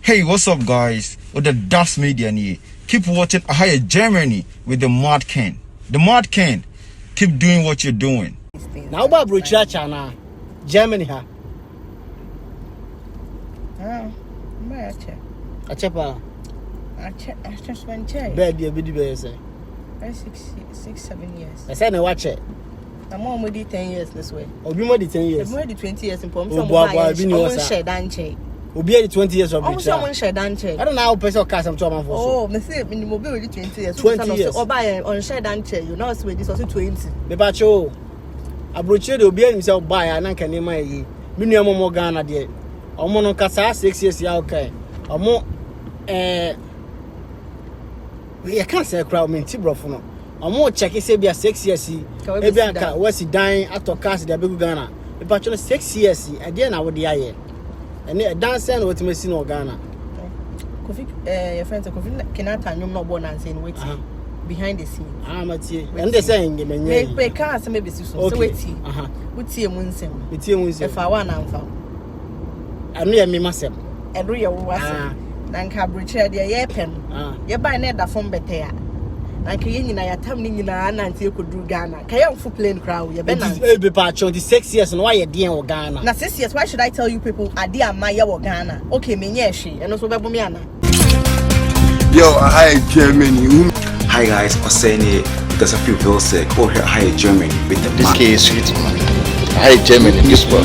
Hey, what's up, guys? With the Das Media here. Keep watching Higher Germany with the Mad Ken. The Mad Ken, keep doing what you're doing. Now, Babu China, Germany, ha. A chapel. I just went to Baby, a bit, say. 6-7 years. I said, I watch it. I'm already 10 years this way. Or be more than 10 years. I'm already 20 years in Pom. Someone shared Danche. Will be 20 years of someone shared Danche. I don't know how person cast some trouble for. Oh, Monsieur, in mobility 20 years. 20 years. Or buy on shared Danche. You know, it's with this also 20. The bacho. A brochure will be himself buy and I can name my ye. Minimum more Ghana dear. Or mono casa 6 years, yeah, okay. Or more, I can't say a crowd mean Tibro for no. Or more check it, say be a 6 years. Maybe I can't. What's he dying after cast the big Ghana? The bachelor 6 years, and then I would the eye. And a dancing with me, no Ghana. Your friends are Kenata, you're not born and saying waiting behind the scene. I'm at you. And they're saying, maybe cars, maybe so waiting. What's your Munsem? It's your Munsem. If I want, I'm found. I knew me myself. And real was Nanka Bridge, dear pen. You buy net that from better. And Kayin, I am in and you could do Ghana. Kayan for plain crowd. You're be patch on the 6 years and why you're dear or Ghana. Now, 6 years, why should I tell you people are dear Maya or Ghana? Okay, Minyashi, and also Babumiana. Yo, hi Germany. Hi guys, Oseni, because of people say, oh, hi Germany with the this case sweet man. Hi Germany, this work.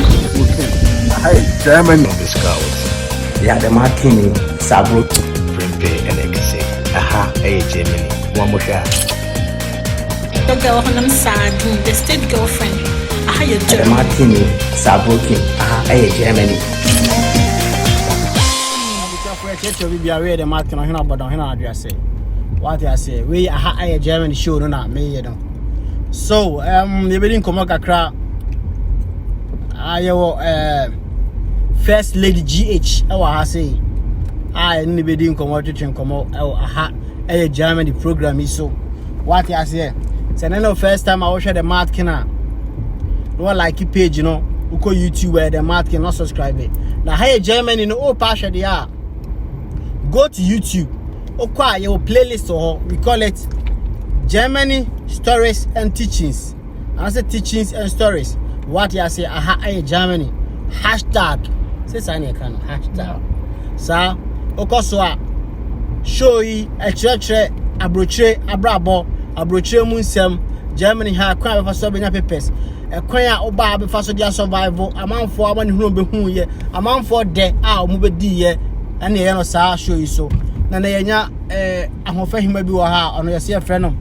Hi Germany. This cows. Yeah, the Martini, Sabro, Prempe, and Ekase. Aha, hey Germany. One more shot. The girl on them sad, the state girlfriend. Aha, you the Martini, Sabro, aha, hey Germany. Be aware the market on him, but on him, I say. What I say, we are high German show, no, not me, you know. So, the wedding come out a crowd. First Lady GH, I say, I never didn't come out to come out. A Germany program is so. What I say, it's another first time I watch the market. No like it page, you know, who call YouTube where the market not subscribe it. Now, high Germany, no, all passion they are. Go to YouTube. Okay, your playlist or we call it Germany Stories and Teachings. I say teachings and stories. What you say? Aha, Germany. Hashtag. Say sign can hashtag. So, okay, so show you a church, a brochure, a brabo, a brochure munsem. Germany ha crime for so many papers. A choir oba before so their survival. A man for one who be who ye. A man for dead. Ah, move ye. And the end of show you so. Na yenya ahofa hima bi wo ha ono yesi e frɛ no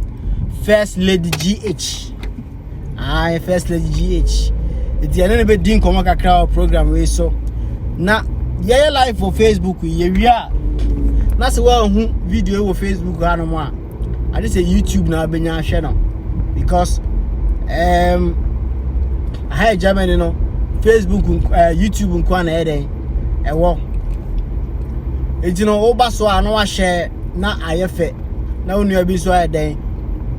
First Lady GH. First Lady GH. Iti ene be din komo kakra program we so. Na ye live for Facebook ye wia. Na se wa hu video wo Facebook ha no mo a. Ade say YouTube na benya hwe no. Because hi Germany no Facebook YouTube nkwa na eden ewo. Eti no oba so ano wa hye na ayefe na onua bi so eden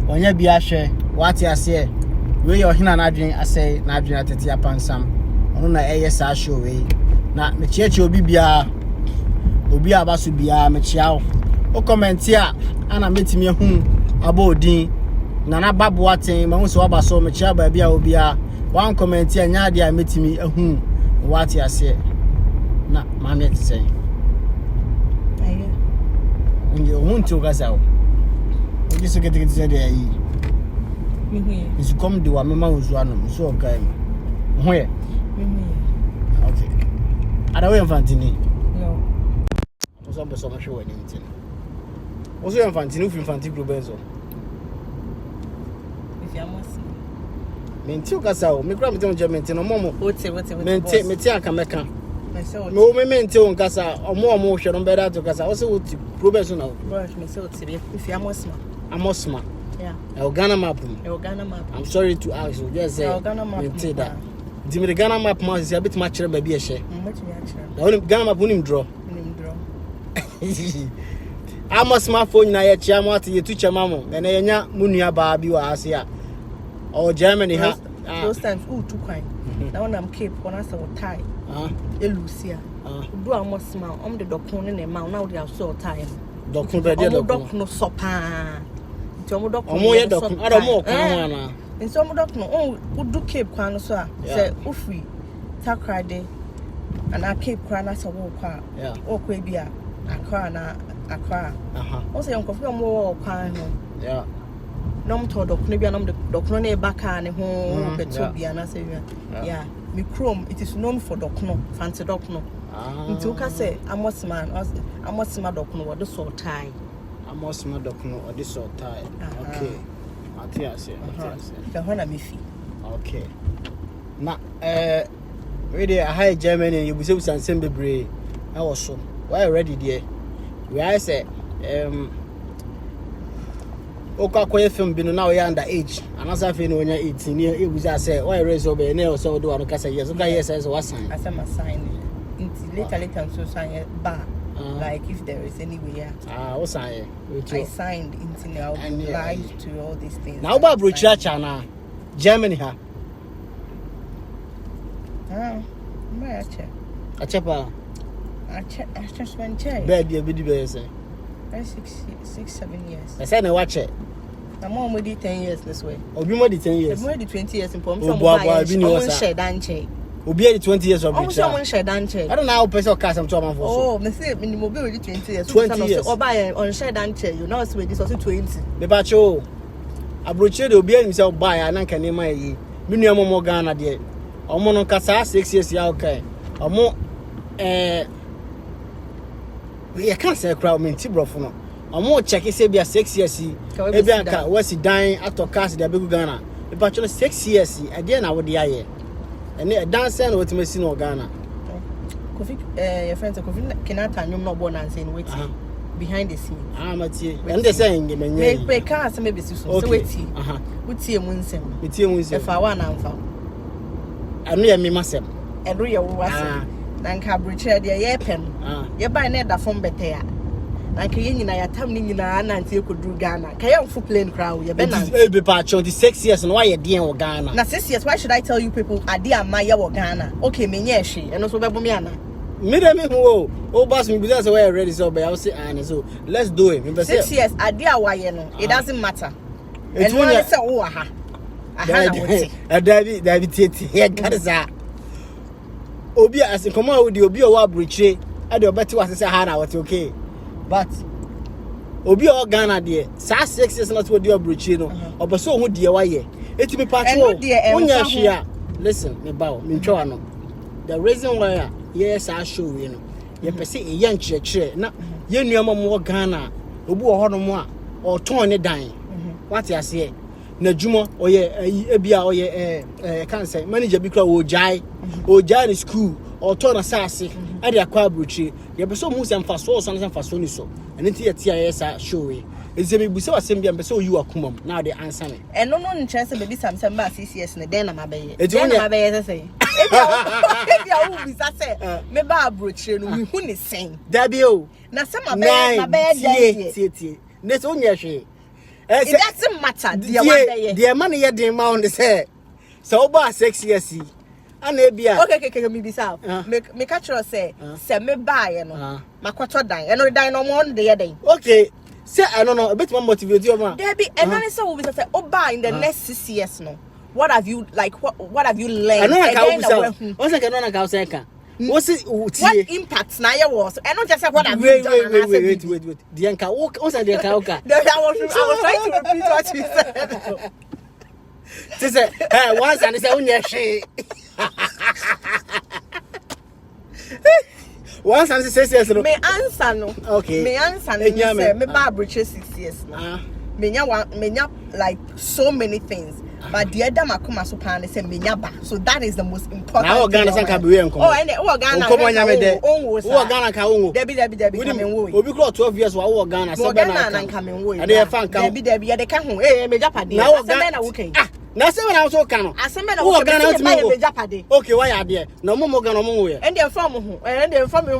onya bi ahwe wati ase we yo hina na adwen ase na adwen atete apansam ono na eye sa show we na me chieche obi abaso bia me chiao o comment a ana metimi hu abodin na na babo aten ma hu so abaso me chia ba bia obi a one comment a nya de a metimi hu wati ase na ma me tse Ndio muntu kasao. Ngiso ketekete sede ayi. Nsi kom de wa mema uzu anu so okai. Hoye. Okay. Ada we mfantini. No. Oso mbo so mahwe wani mtini. Oso mfantini ufi mfanti group enzo. If you must. Menti kasao. Me kra mtini menti no momo. Wote. Menti akameka. No menti on kasa omo hwe no beda to kasa. Oso wuti Robert now. Brush me so to if you Amosma. Yeah. Ghana map. Ghana map. I'm sorry to ask you. Just say Ghana map. That. The Ghana map is a bit much baby a share. Much Ghana map wouldn't draw. Amosma phone na ye chiamati ye tucha mamo. And enya munia babi wa asia. Or Germany ha those times too quite. Now when I'm Cape when I say tie Lucia do a more small the doctor in a mount now they are so tired doctor no sopa doctor I don't know in some doctor would do Cape Kwan so say free Takra day and I Cape Kwan as a walk or Quabia Accra also Uncle more yeah nom to doctor maybe I'm the doctor ne baka and home betobia and I say yeah me chrome it is known for doctor fancy doctor until ka say amosman doctor what the sort tie amosman doctor or this sort tie okay Matias the one me fee okay na really a high Germany you be say some bebre I was so why ready there we I say Oka film been now you're under age. And as I feel when you're 18, it was I say, why raise over nail so do I don't say yes. Okay, yes, as was sign. As I'm a sign. Later, so sign bar. Like if there is anywhere. What's I signed into now live to all these things. Now about Church now. Germany ha. My check. A chepa. I just went check. Bed your video say. 6-7 years. I said I watch it. I'm already 10 years this way. Obi more than 10 years. I'm already 20 years in Pom. Someone share danche. Obi 20 years of rich. Someone share danche. I don't know how person cast some trouble for. Oh, me say me mobile already 20 years. 20 years. Or buy on share danche. You know say this also 20. Me bacho. Abroche de obi himself buy and can name my yi. Me nua mo Ghana de. Omo no kasa 6 years ya okay. Omo we can't say crowd me Tibrofo no. Omo check say be 6 years e be anka wasi dan ato cast dey be Ghana. E ba 6 years e dey na wo dey aye. Ene dance na wetin mesi no Ghana. Kofi your friend Kofi Kenata nyom no born and saying waiting behind the scene. Matie. And they say menye. Me can say me be so waiting. Wutie mu nsem. Wutie mu nsem. E fa wa na amfa. Anu ye me masem. Enu ye wo asem. Na nka briche de ye pem. Ye ban na da fom bete ya. Na nka ye nyina ya tam ni nyina na ntie kodu Ghana. Ka ye mfu plane crowd ye be na. E be pa 26 years no why ye den wo Ghana. Na 6 years why should I tell you people ade ama ye wo Ghana? Okay menye hwe. Eno so be bo me ana. Me dem who o boss me because we ready so but I will say and so let's do it. 6 years ade awaye no it doesn't matter. It won't say wo aha. Aha na woti. David tete ye gadza. Obi as come out with the obi o wa briche e dey obeti was say ha na what okay but obi o Ghana there sa 6 years not with the briche no obeso hu de wa ye etimi patcho onya hia listen me bawo me ntwa no the reason why yes I show you know ye pese e yan chire na ye nuama mo Ghana obi wo ho no mo a o ton ne dan what you say na djumo oye ebia oye can say manager bi kra wo jai in school or turn asase e dey akwa abrochi ye be so mu sem faso so na faso ni so eni ti yes I show we ezemi busa wasem bia mbese oyu akumam na dey answer me eno no nche se baby sam ba CCS ne den na mabeye den na mabeye se ebia wo bisa se me ba abrochi no we hu ni sen dabi o na se mabeye tie ne so nya hwe it doesn't matter the man here dey ma on say so ba 6 years ana ebia okay me bisa me catch you say me buy no makwato dan eno dan no mo dey den okay say I don't know a bit more motivate you man there be and then say we say buy in the next 6 years no what have you like what have you learned and then what's like no na ka say ka what impact na your was and not just say what have you done wait the anka what's the anka okay I was trying to repeat what you said this say once and say unya she once and say 6 years no me answer no okay me answer no say me ba breach 6 years no me nya like so many things but the other makoma so pan say menya ba so that is the most important now Ghana san ka be we enko and Ghana enko nya me de wo Ghana ka wo debi kamen wo obi kro 12 years wo Ghana se be na kamen wo and e fan ka debi ye de ka ho meja pade asem na wo kan na se na so kan no asem na wo Ghana to me meja pade okay why ade na mo Ghana mo wo ye and dey from ho and dey from mo wo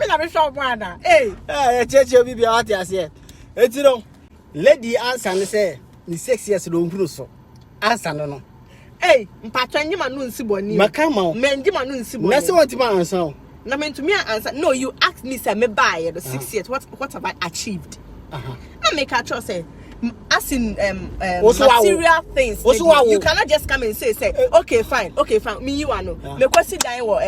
na me show brother cheche obi bia what you say etiro lady answer ne say ni 6 years do nhuru so answer no. Hey, mpatwa nyima no nsi boni. Maka ma o. Me nyima no nsi boni. Na say what ma answer. Na me to me answer. No, you asked me say me buy the 6 years. What have I achieved? Na make a choice say as in material things. You cannot just come and say okay fine. Me you are no. Me kwesi dan wo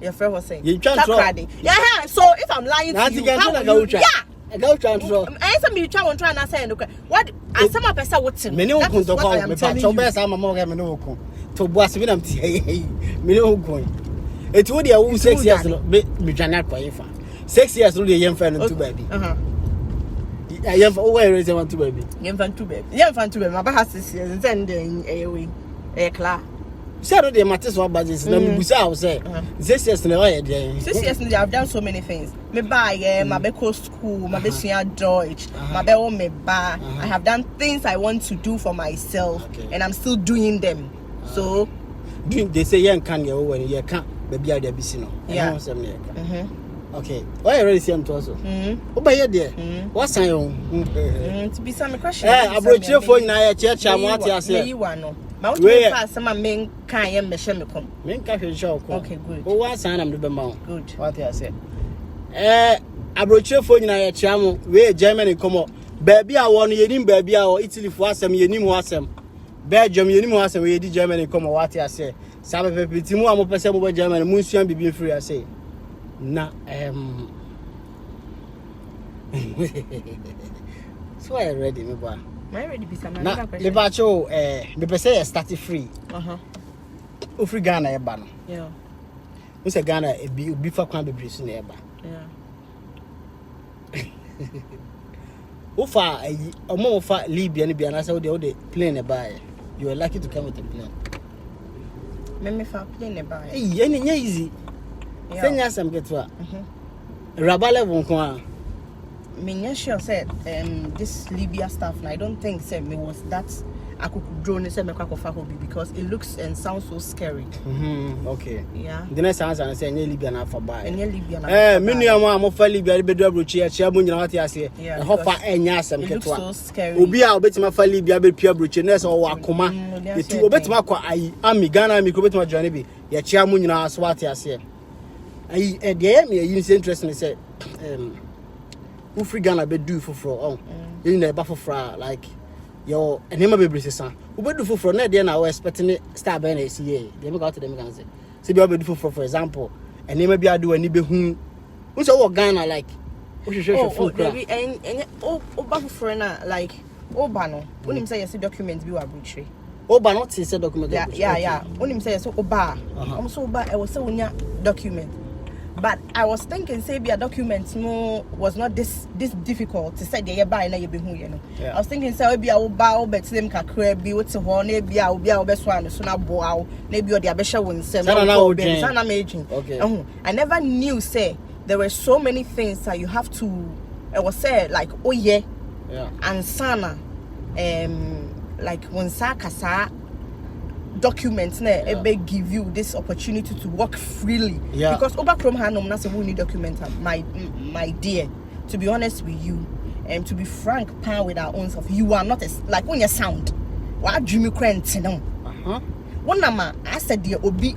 your friend was saying. You can't yeah, so if I'm lying to you, how will you? Yeah. I go try and draw. I say me try and say what as some person what me no kun to call me pa so best am mo ga me no kun to boas me nam ti me no kun it wo dia wo 6 years no me dwana kwa fa 6 years no dey yem fa no to baby yem fa wo where is want to baby yem fa to baby my ba has 6 years then we clear say no dey matter so budget na me busa how say 6 years no why dey 6 years no I've done so many things me buy my be go school my be sua Deutsch my be o me ba I have done things I want to do for myself and I'm still doing them so they say you can you when you can baby there be no yeah okay why you ready see am to also obey there what sign to be some question abrochire phone na ya checha mo ati ase you want no ma what you pass some men kan ye me hye me kom men ka hwe show ko okay good o wa sign am do be ma good what you say abrochire phone na ya chia mo we Germany komo baby a wo no yenim baby a wo Italy fo asem yenim ho asem Belgium yenim ho asem we di Germany komo what you say sabe pepiti mu am pese mo be Germany mu nsuan bibi free ase na so I ready me boy my ready be some na me ba cho me pese start free o free Ghana e ba no yeah we say Ghana e bi fa kwan bebre so na e ba yeah Ufa omo fa Libya ni bia na say o de plane e ba you are lucky to come with a plane me fa plane e ba any easy senya some get wa rabale won ko a me sure said this Libya stuff and I don't think say me was that akufo-addo say me kwakofa hobby because it looks and sounds so scary okay yeah the next answer say any Libya na fa buy any Libya na me nua mo fa Libya be do abrochi a mo nyina wate ase e ho fa enya asem ketwa so scary obi a obetima fa Libya be pia abrochi na say o wakoma etu obetima kwa ayi ami Ghana mi ko obetima join bi ya chia mo nyina so wate ase ayi e de me yi interest ni say who free Ghana be do for you know ba for like your enema be brisesa we be do for na dey na we expecting star be na see dey make out them can say be do for example enema bi ado ani be hu we say we Ghana like we should baby and ba for na like ba no unim say yes document bi wa butchery ba not say document yeah unim say yes ba so ba e was say unya document. But I was thinking, say, be a document no was not this difficult to say the buy na you be who you know. I was thinking, say, be a bow, but them can crab be what's a horn, be our best one, so now bow, maybe or the abesha won't say, okay. I never knew, say, there were so many things that you have to, I was say, like, oh yeah, and sana, like, when Sakasa. Documents ebe give you this opportunity to work freely because over from Hanom na say we need document my dear, to be honest with you and to be frank with our own self, you are not like when you sound what dream you crent no one nama I said the obi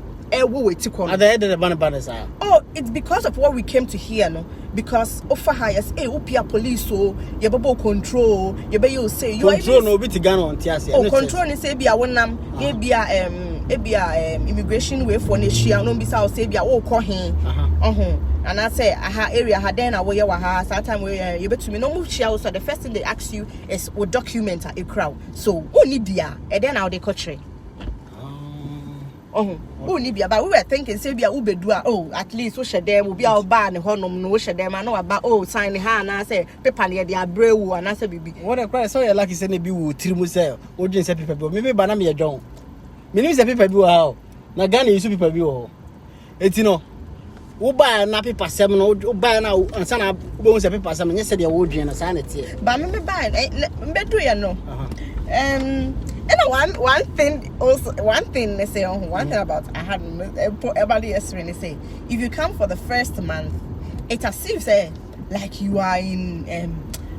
it's because of what we came to hear no because offer highest opia police so you babo control you be you say you control no be to Ghana on tiase control ni say bia wonam ebia immigration way for nation no be say say bia wo ko hen and I say aha area ha then we wa ha sometime we you betumi no move share so the first thing they ask you is what document a crowd so who need dia and then how they country only be about we were thinking say bia ubedu at least we share them we be our ban honom no we share them I know about sign ha na say paper na dey abrewu and say bibi what the price so you like say na bi wo tirimu say o dwen say paper bi me ba na me dwon me ni say paper bi wo ha na Ghana use paper bi wo eti no wo ba na paper sem no wo ba na ansa na wo say paper sem nyese dey wo dwen na sa na tie ba me ba me do ya no and one thing they say one thing about I had everybody yesterday say if you come for the first month it as if say like you are in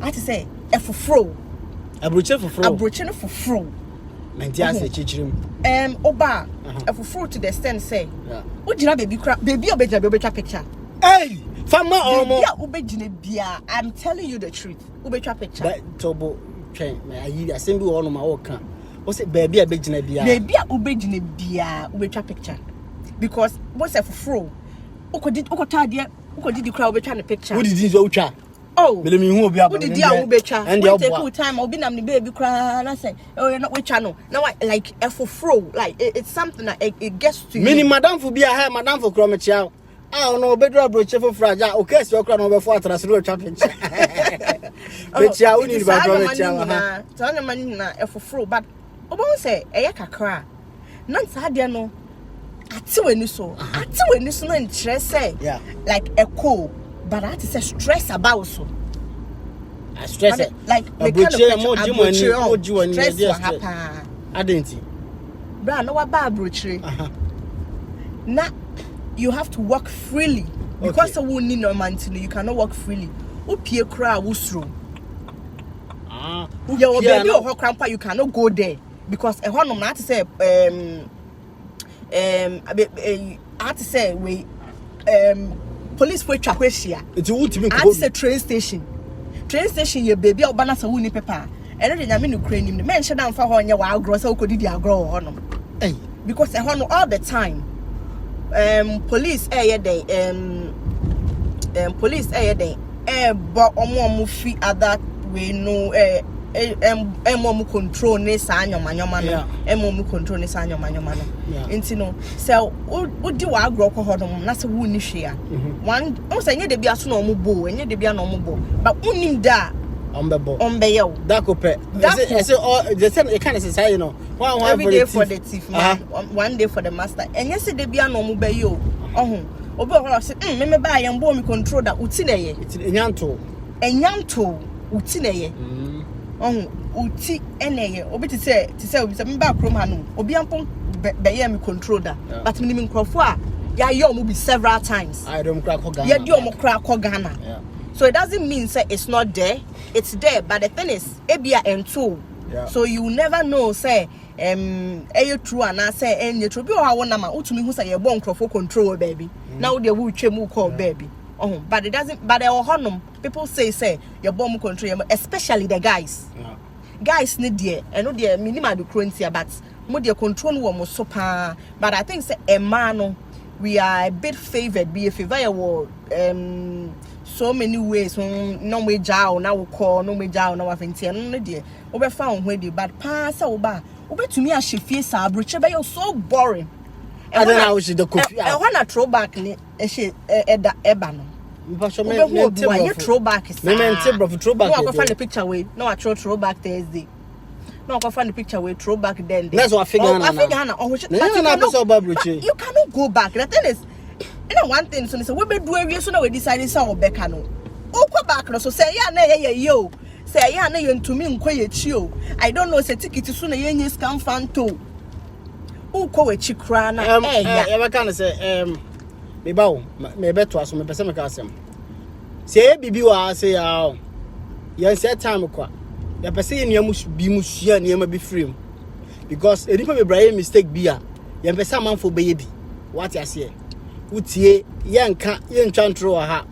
I have to say a fro Abroche for fro. Abroche no for fro. Mentia say chichirim. Oba. For fro to the extent say. Yeah. Ojina baby crap. Baby obeja baby picture. Hey, fama omo. Yeah, ubejine bia. I'm telling you the truth. Ubecha picture. But tobo train. I assemble all of my work. What's it baby abejine bia? Baby ubejine bia ubecha picture. Because what's a for fro? Oko did the crowd be trying to picture. Who did this ultra? Oh, me me who be who did the becha? And the take time I'll be na baby cry and I say, oh, you're not with channel. Now I like a for fro, like it's something that it gets to you. Mini madam for be a hair, madam for chromatia. I don't know, better broach for fragile. Okay, so crown over 4 hours to traffic. But ya we need about chromatia. Tell money na a for fro, but Obo say a yakakra. None sadia no. Ati when you so no interest say like a cool, but I say stress about so. I stress it like a butcher more stress I didn't. Bra no about brochure. Now you have to walk freely because the wound need no mountain you cannot walk freely. Upie kra wusru. Your baby or grandpa you cannot go there because a one not to say I had to say we police for Chakweshia. It's would to me. I had to say train station your baby or banana sa wuni pepper. And then I mean Ukraine the men shut down for on your wild gross so could you grow on because I want all the time police air day police air day but omo fi other way no mu control ne sa anyoma no mu control ne sa anyoma no enti no so odi wa agro ko hodom na se wu ni hwe a one o say nye de bia so na omo bo enye de bia na omo bo but unim da ombe yo da ko pe say all the same you can say you know one day for the thief man one day for the master enye se de bia na omo be yo ohun obi o say me ba ye mbo mi control da uti na ye enyanto uti na ye uti eneye obi ti say obi say me ba krom ha no obi ampon be ye me control da but me nkrofo a ya ye omo be several times I don't crack Ghana ya di omo crack Ghana so it doesn't mean say it's not there, it's there, but the thing is ebia ento so you never know say eye true and I say enye true bi o ha wona ma utumi hu say ye bo nkrofo control baby now they will twem call baby but it doesn't. But honum people say your bomb control, especially the guys. Guys need there, and no there minimum the currency, but more their control one was so pa. But I think say a man, we are a bit favored. Be a favor so many ways. No way jaw now call no way jaw now. I think no dear. Over found where the bad pass over. Over to me as she feels sabroche, but you're so boring. I don't know how she the coffee. I want to throwback ni she eda ebano. You throwback is. Throwback. No, I go find the picture way. No, I throwback Thursday. No, I go find the picture way. Throwback then. That's what I figure. You cannot go back. The thing is, you know one thing. So we be doing so now we decided so we back no. Go back no. So say yeah na yo. Say yeah na you to me nkwe ye I don't know say ticket so na ye scam fan to. Uko we chikra na ya kind of say me bawo me beto aso me pese me ka asem say bibi wa say ya ya say time kwa ya pese ye niam bi musua niam bi free because enipa be brain mistake bia ya pese amanfo be ye bi what ya say utie ye nka ye ntwantro ha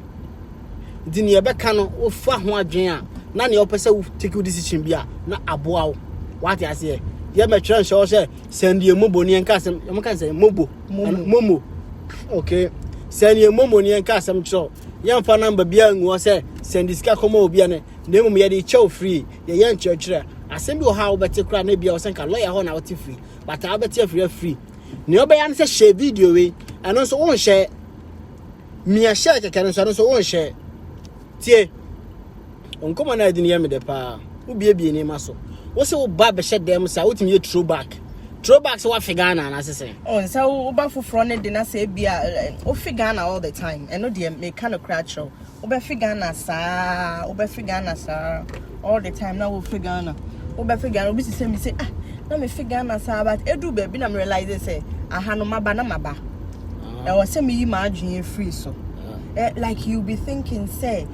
di ne ye beka no wo fa ho adwen a na ne ye pese wo take decision bia na aboa wo what ya say ya me try show say send ye mobo ni enka asem you can say mobo momo okay send ye momo ni enka asem cho ya mfa number bia nwo say send diska komo obi ane na emu ye dey chow free ye yan chire asem bi o ha obete kra na bia o senka lawyer ho na what free but I bet you free ne obe yan say share video we and also won share me a share keke so also won share tie on come na adini ye me de pa ubi ni maso what's your barber shed them? So, what you throwback? Throwbacks what figana, as I say. Oh, so Uba for front dinner say be a figana all the time. And no dear, make kind of crowd show. Uba figana, sir, all the time. Now, figana. Uba figana, we say me say, no me figana, sir, but Edu baby, I'm realizing say, I had no maba. I was saying me imagine free so. Like you be thinking, say,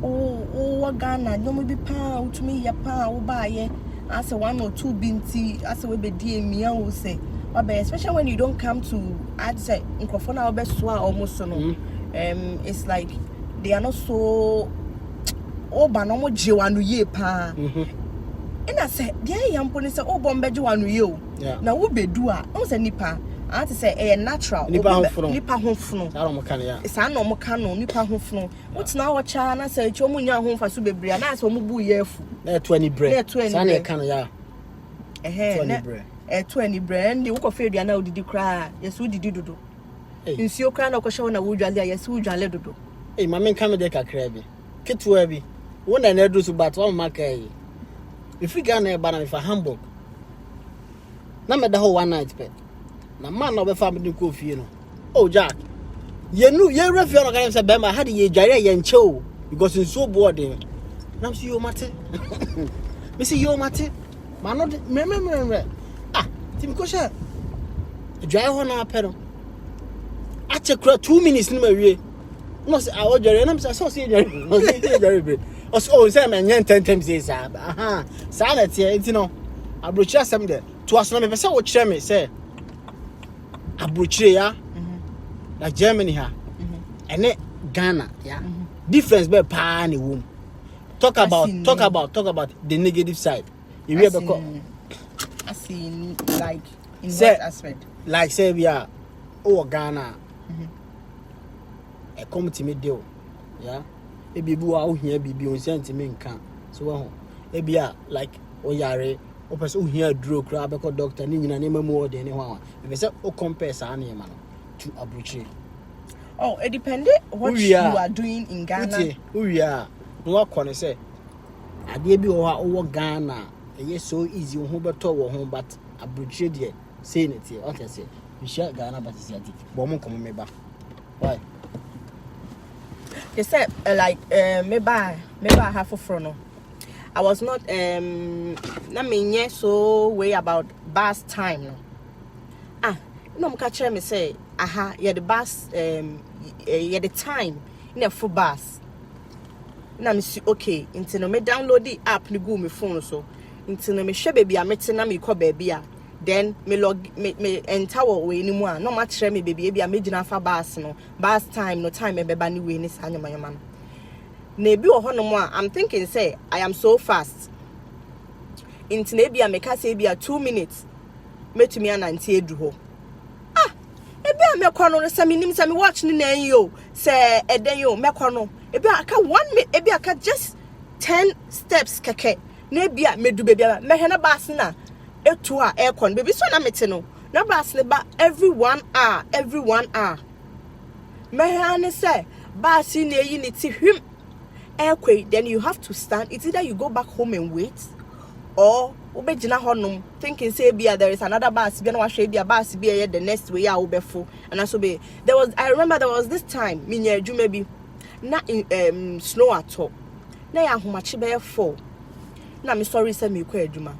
oh Ghana no me be pa to me ya pa wo ba ye as 1 or 2 binti as we be die me o say especially when you don't come to I'd say microphone our best almost no it's like they are not so ba no mo je wanu ye pa and I say there yam poni say bombe je wanu ye o na wo bedu a o say nipa I to say a natural nipa honfunu sa no mo kan ya sa no mo kan no nipa honfunu what na wo cha na say cho mu nya honfa so bebre na say mo bu ye afu na 20 bre sa na kan ya 20 bre 20 bre ndi wo ko fe dua na odidi kra yesu odidi dodo nsio kra na ko hye na wo dwale yesu wo dwale dodo ma men kan me de kakra bi ketua bi wo na na do so but one mark eh if we Ghana e ba na for Hamburg na me da ho one night pe na man na obefa me ko fie no oh Jack ye refio no kan say be ma had ye dware ye nche o because in so board na see you mate me see you mate ma no me tim ko sha dware ho na apero a che kura 2 minutes ni ma wie no say I dware na me say so see dware be oh say me nyen 10 times say sa sa na tie enti no abrochi asem de to aso na me say wo kire me say abrochi ya like Germany ha and Ghana yeah difference be pa ni wom talk about the negative side you hear because I see like in what aspect like say we are Ghana e come to me deal yeah e bibi wa o hia bibi on sent me nkan so wo e bia like o yare o person o hia duro kra be ko doctor ni nyina ne mamu o de ne ho e be say o compare sa na ma no to abrochi. Oh, it depends what you are doing in Ghana. We are no akone say ade bi o Ghana e so easy o ho beto wo ho but abrochi de say it here okay say we share Ghana but is ati bo mo komo me ba why they said like me ba half of no I was not na me so way about bus time no no catch me say yeah the bus yeah the time in a full bus na me see okay until no me download the app ni go me phone so until no me share baby a meti na me call baby a then me log me enter we ni mu a no ma kire me baby e a me gina fa bus no bus time no time e beba ni we ni sa nyama no na ebi wo hono mu a I'm thinking say I am so fast until na ebi a me ka say ebi a 2 minutes metumi anante edu ho ebi a mekono no sami nim sami watch ni nan yo say eden yo mekono ebi aka 1 minute ebi aka just 10 steps keke na ebi a medu bebi a mehena bus na etu a aircon bebi so na mete no na bus le ba every 1 hour mehena ne say bus ni eyi ni ti hwim airquay then you have to stand. It's either you go back home and wait or ubejina honum thinking say bia there is another bus be na wahwe bia bus be the next way ya ubefo and also be I remember there was this time minya adwuma bi na snow ato na ya homache be 4 na me sorry say me kwa adwuma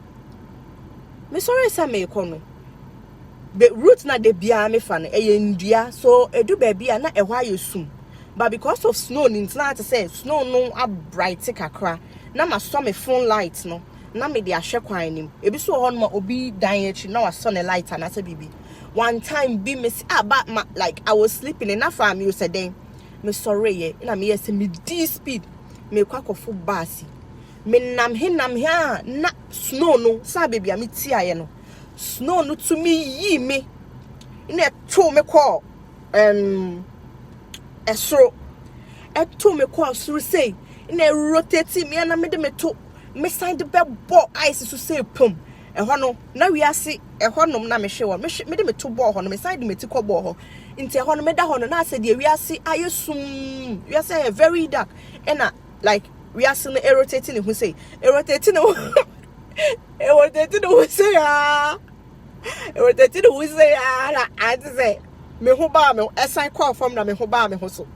me sorry say me kono be route na de bia me fa no ndua so edu ba bia na ehwa yesum but because of snow it's not to say snow no a bright kakra na ma so me phone light no na me de ahwe kwan nim ebi so ho no obi dan echi na wa so ne light and asa bibi one time be me about like I was sleeping enough for me said then me sorry ye na me yes me d speed me kwakofo basi me nam here na snow no sa baby am ti aye no snow no to me yi me na to me call esro eto me call suru say na rotate me na me de me to me side be ball ice so say pum ehɔ no na wi ase ehɔ nom na me hwe wɔ me de me to ball hɔ no me side me ti kɔ ball hɔ nti ehɔ no me da hɔ no na ase de wi ase ayesum wi ase very dark and like wi ase no rotating who say rotating no rotating who say rotating who say na I say me ho ba me esan call from na me ho ba me ho so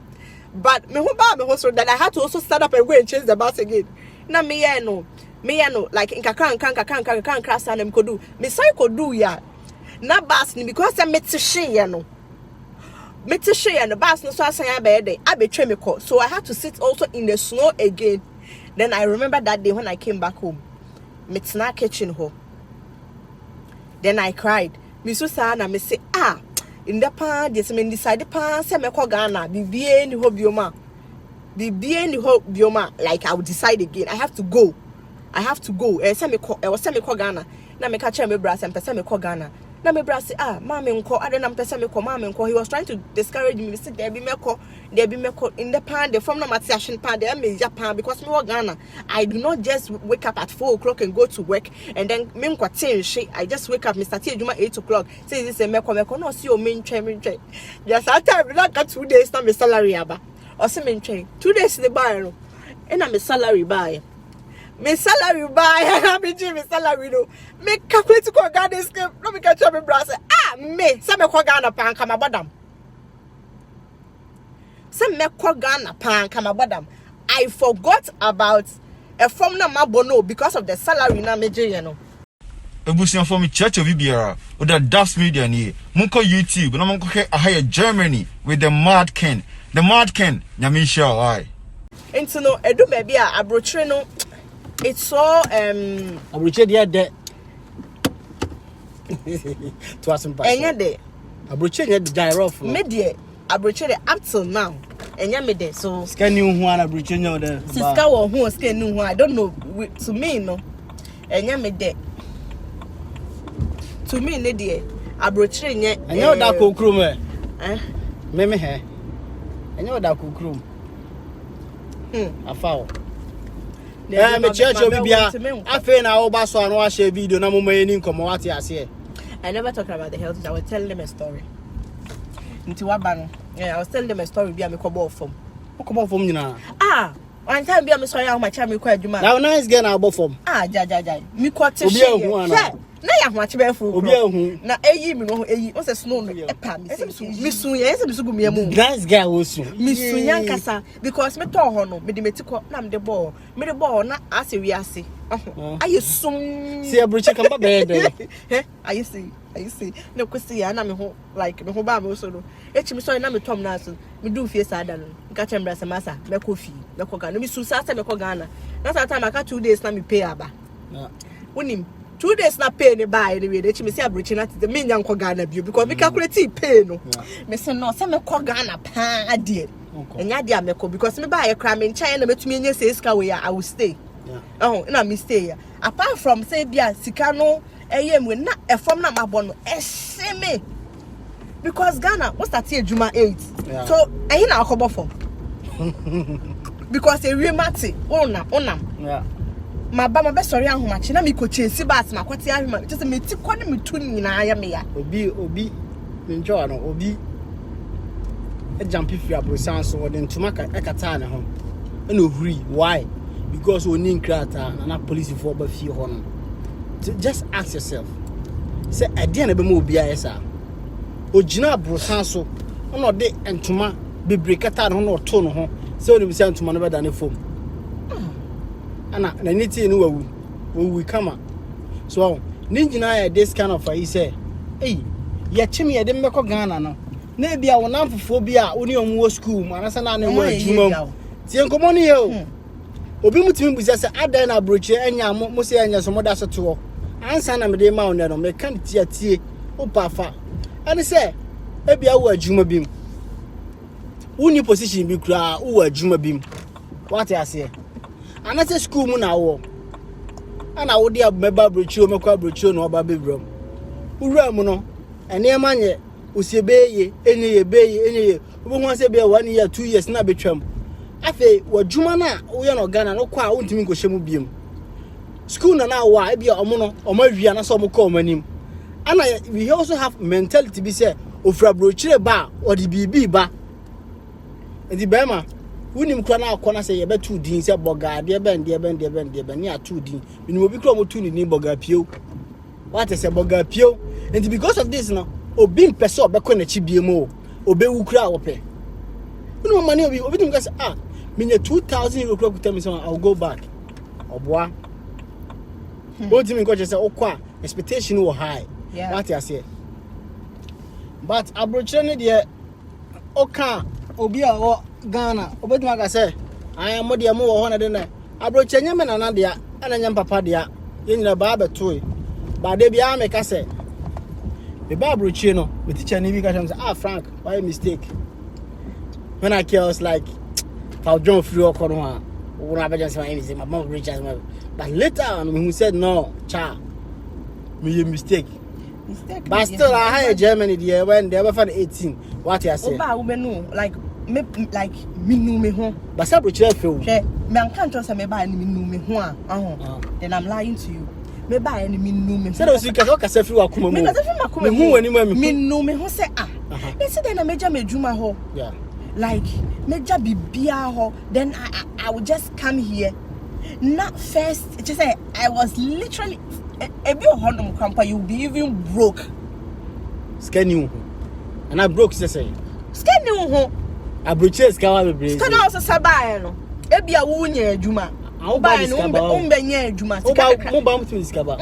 but me ho ba me ho so that I had to also stand up and go and change the bus again na me ya no like nkakran sa na me kodu me sai kodu ya na bus ni because I met she ya no Mete share and the bus no so asan abede abetwe me call. So I had to sit also in the snow again. Then I remember that day when I came back home. Metena kitchen ho. Then I cried. Me so sad na me say in the pan this me decide pan say me ko Ghana bibie ni ho bioma. Bibie ni ho bioma like I will decide again. I have to go. Say me ko Ghana. Na me catch me bra say me ko Ghana. Na me bra say mama nko ade na mpesa me ko mama nko. He was trying to discourage me. Say there be me ko in the pan the from na matiation pan there me Japan because me wo Ghana. I do not just wake up at 4 o'clock and go to work and then me nko change. I just wake up Mr. T Juma 8 o'clock. Say this me ko no see o me ntwe. Just that time na got 2 days na me salary aba. Or say me ntwe. 2 days the buy no. And na me salary buy. Me salary buy and me give me salary no. Me calculate to go Ghana scheme. No me catch me bra say me say me ko Ghana pan kama badam. Say me ko Ghana pan kama badam. I forgot about a form na mabono because of the salary na me je no. Ebusian for me church of Ibiara with the Das Media ni. Munko YouTube na munko he ahaya Germany with the Mad Ken. The Mad Ken nyamisha why. Into no edu baby abrochre no. It's so abroche dia de to asim pa. Enya de abroche nya de rough. Me de abroche de up till now. Enya me de so scan you hu ana abroche nya de. Siska wo hu scan you hu I don't know to me no. Enya me de. To me ne de abroche nya enya da kokrum me he. Enya da kokrum. Afawo. Me church obibia afi na oba so anu a share video na mama eni nkomo wate ase. I never talk about the health. I was telling them a story. Nti waba no. Yeah, I was telling them a story bia me kobo form. Kobo form nyina. One time bia me sorry how much me kwa adwuma. Now nice girl na abo form. Ja. Me kwate share. Na ya hwache be fu. Obi ahu. Na eyi mi no eyi. O se snow no epa me se. Me sun ye se me so gumia mu. Nice girl wo sun. Me sun yan kasa because me to ho no me de metiko na me de ball. Me de ball na ase wi ase. Aye sun. See abroche kan ba be de. Aye see. No kwesi ya na me ho like me ho ba me so no. Echi me so na me tom na so. Me do fie sa da no. Nka chembra se masa. Me ko fi. Me ko Ghana. Me su sa se me ko Ghana. Na sa time aka 2 days na me pay aba. Unim 2 days na pay ni buy anyway. They me say abrochi na the me nyanko Ghana bio because me calculate pay no. Me say no, say me ko Ghana pa ade. Enya dia me ko because me buy e kra me ncha na metumi enye say sika we I will stay. Na me stay ya. Apart from say bia sika no eyem we na e form na mabo no e me. Because Ghana what start here Juma 8. So eyi na akobo form. Because e we mate onam. Yeah. My bama be sorry ahomachi na me ko chesi bas na kwati ahima just me ti ko ne me tu nyina ya me ya obi njo no obi e jump free abrosan so the ntuma ka ekata na ho e no huri why because oni nkrata na police for ba fie ho no just ask yourself say ade na be ma obi ayesa ogina abrosan so no de ntuma bebre kata na ho no to no ho say oni bi say ntuma no be da ne fom ana na niti no wawu kama so ninjina ya this kind of I say ya chimi ya de mmekọ Ghana no na bia wona mfofo bia oni omu school ma na sana na wa adwuma tie nkomo ne yo obi mutimi busa se adan na broche anya mo se anya so moda so to ansa na me de ma wona no me kan tie opafa ani se e bia wa adwuma bim uni position bi kura wa adwuma bim what I say anase school mu na wo ana wo dia meba brochio mekwa brochio no oba bebrom ura mu no ene manye osiebeye enye obo hu ase bia 1 year 2 years na betwam afi wadwuma na wo ye no Ghana no kwa wo ntimi nkohye mu biem school na wa e bia omo no omo awia na so omo ko omanim ana we also have mentality bi say ofra brochire ba odi bibi ba edi bema unim kra na akona say ye betu din say boga de ben ni atu din minim obi kra mo tu ni boga pio what say boga pio and because of this no obi mpese obekọ na chi biemo obewu kra wo pe unim mani obi tum say minya 2000 euro kra kuta me say I'll go back oboa what do you mean say okwa expectation was high what I say but abrochire ne de oka obi a wo Ghana obetuma ka say ayan mo de mo wo ho na de na abroche nyame na na de ana nyam papa de a ye nyina ba beto ba de bia me ka say the abroche no me teacher ni bi ka say Frank why mistake when I was like how John free or corner when I just say my mom Richard but later on who said no cha me mistake but still I hire Germany there when they were for 18 what you say oba we no like me know me ho but say abroche feel me an kan trust me ba ni me know me ho a then I'm lying to you me ba ni me know me say those you ka say free akuma mu me ka say free akuma mu hu ani ma me know me ho say they say then na meja medjuma ho yeah like meja bibia ho then I would just come here not first just say I was literally if you honor camper you'll be even broke scan you and I broke say scan you ho abroche ska wa bebre scan also sabae no ebia wo nya adwuma wo ba no umbe nya adwuma mo ba mutu ska ba